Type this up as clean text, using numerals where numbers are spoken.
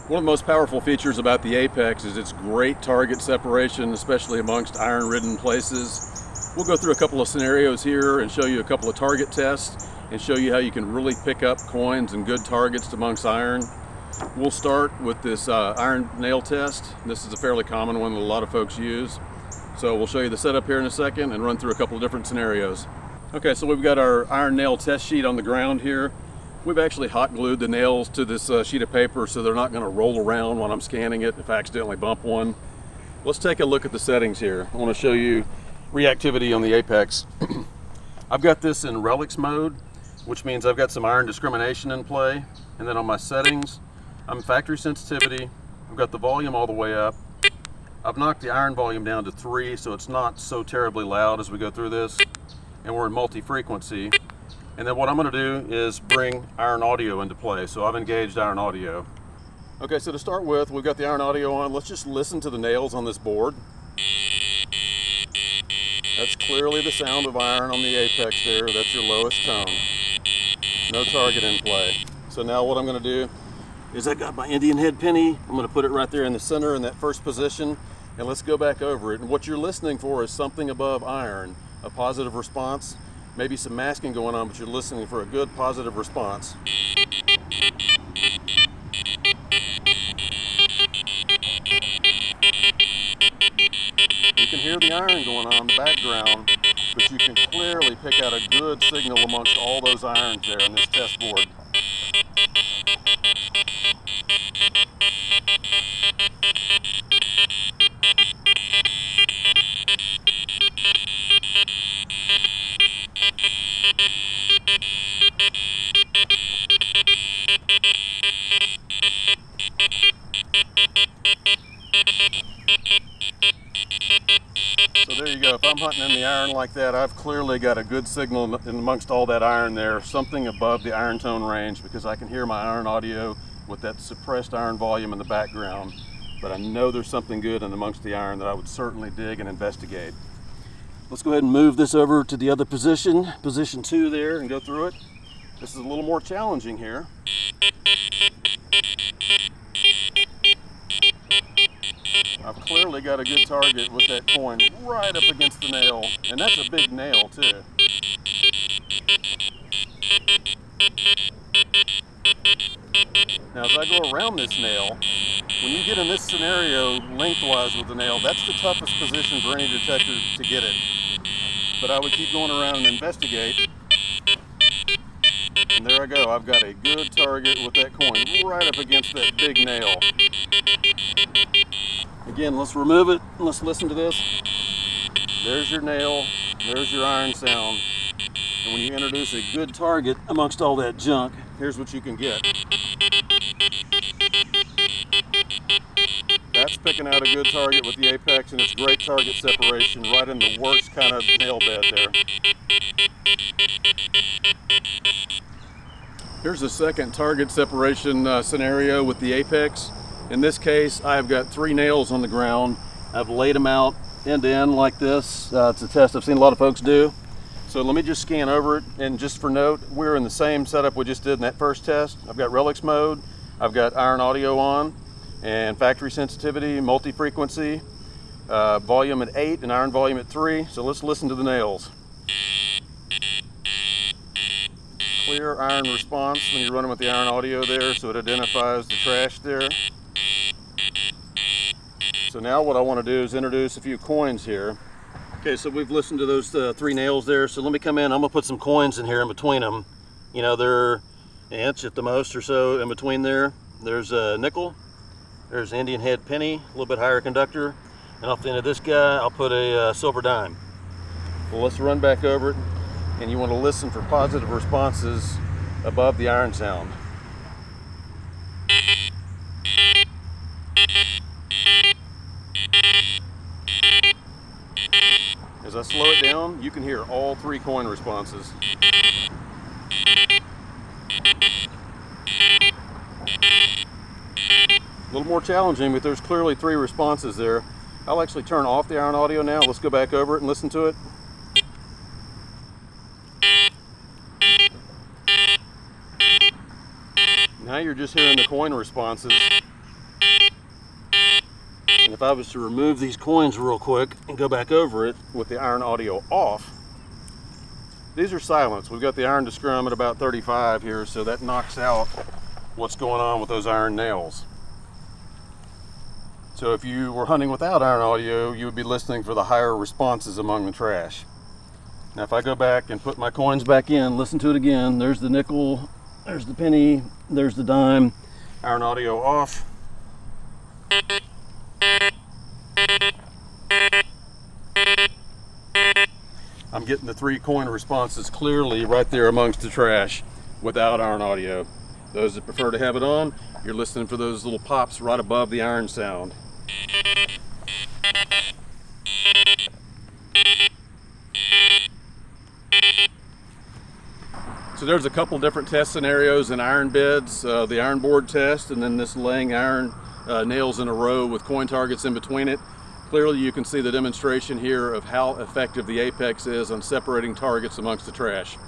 One of the most powerful features about the Apex is its great target separation, especially amongst iron-ridden places. We'll go through a couple of scenarios here and show you a couple of target tests and show you how you can really pick up coins and good targets amongst iron. We'll start with this iron nail test. This is a fairly common one that a lot of folks use. So we'll show you the setup here in a second and run through a couple of different scenarios. Okay, so we've got our iron nail test sheet on the ground here. We've actually hot glued the nails to this sheet of paper so they're not going to roll around when I'm scanning it if I accidentally bump one. Let's take a look at the settings here. I want to show you reactivity on the Apex. I've got this in relics mode, which means I've got some iron discrimination in play. And then on my settings, I'm factory sensitivity. I've got the volume all the way up. I've knocked the iron volume down to 3 so it's not so terribly loud as we go through this. And we're in multi-frequency. And then what I'm going to do is bring iron audio into play. So I've engaged iron audio. Okay, so to start with, we've got the iron audio on. Let's just listen to the nails on this board. That's clearly the sound of iron on the Apex there. That's your lowest tone. No target in play. So now what I'm going to do is I got my Indian head penny. I'm going to put it right there in the center in that first position. And let's go back over it. And what you're listening for is something above iron, a positive response. Maybe some masking going on, but you're listening for a good positive response. You can hear the iron going on in the background, but you can clearly pick out a good signal amongst all those irons there on this test board. So there you go. If I'm hunting in the iron like that, I've clearly got a good signal amongst all that iron there, something above the iron tone range, because I can hear my iron audio with that suppressed iron volume in the background. But I know there's something good in amongst the iron that I would certainly dig and investigate. Let's go ahead and move this over to the other position, position 2 there, and go through it. This is a little more challenging here. I've clearly got a good target with that coin right up against the nail, and that's a big nail too. Now as I go around this nail, when you get in this scenario lengthwise with the nail, that's the toughest position for any detector to get it. But I would keep going around and investigate. And there I go, I've got a good target with that coin right up against that big nail. Again, let's remove it, and let's listen to this. There's your nail, there's your iron sound. And when you introduce a good target amongst all that junk, here's what you can get. That's picking out a good target with the Apex, and it's great target separation right in the worst kind of nail bed there. Here's the second target separation scenario with the Apex. In this case, I've got 3 nails on the ground. I've laid them out end to end like this. It's a test I've seen a lot of folks do. So let me just scan over it, and just for note, we're in the same setup we just did in that first test. I've got relics mode, I've got iron audio on, and factory sensitivity, multi-frequency, volume at 8 and iron volume at 3. So let's listen to the nails. Clear iron response when you're running with the iron audio there, so it identifies the trash there. So now what I want to do is introduce a few coins here. Okay, so we've listened to those 3 nails there, so let me come in. I'm going to put some coins in here in between them. You know, they're an inch at the most or so in between there. There's a nickel, there's an Indian head penny, a little bit higher conductor, and off the end of this guy I'll put a silver dime. Well, let's run back over it, and you want to listen for positive responses above the iron sound. As I slow it down, you can hear all 3 coin responses. A little more challenging, but there's clearly 3 responses there. I'll actually turn off the iron audio now. Let's go back over it and listen to it. Now you're just hearing the coin responses. And if I was to remove these coins real quick and go back over it with the iron audio off, these are silenced. We've got the iron to scrum at about 35 here, so that knocks out what's going on with those iron nails. So if you were hunting without iron audio, you would be listening for the higher responses among the trash. Now if I go back and put my coins back in, listen to it again, there's the nickel, there's the penny, there's the dime, iron audio off. I'm getting the 3 coin responses clearly right there amongst the trash without iron audio. Those that prefer to have it on, you're listening for those little pops right above the iron sound. So there's a couple different test scenarios in iron beds, the iron board test, and then this laying iron nails in a row with coin targets in between it. Clearly you can see the demonstration here of how effective the Apex is on separating targets amongst the trash.